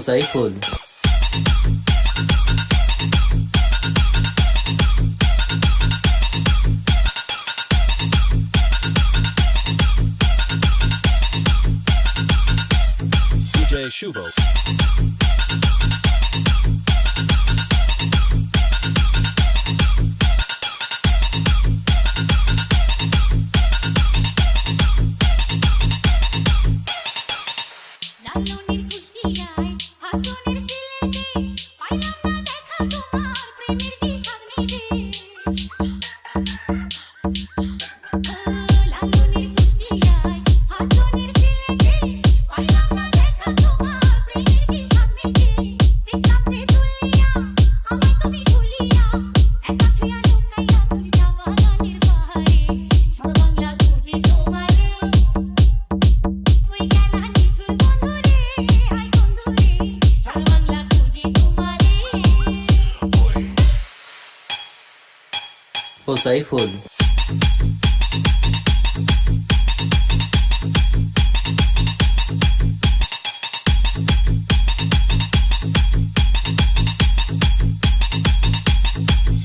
Saiful. DJ Shuvo. লালনের খুশকিয়ায় হাসনের সিলেটে পাইলাম না দেখা তোমার প্রেমের কি সামনে লালনের খুশকিয়ায় হাসনের সিলেটে পাইলাম না দেখা তোমার প্রেমের কি সামনে টিকাতে তুলিয়া আমায় তুমি ভুলিয়া একা শুয়া লুকাইয়া তুমি জামানানের পাহাড়ে সারা বাংলা খুঁজি তোমারে ওই গেলা নিঠুর বন্ধুরে হাই বন্ধুরে সারা বাংলা খুঁজি তোমারে ও সাইফুল।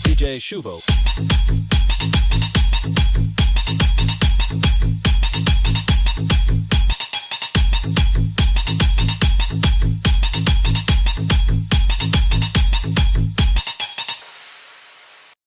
DJ Shuvo.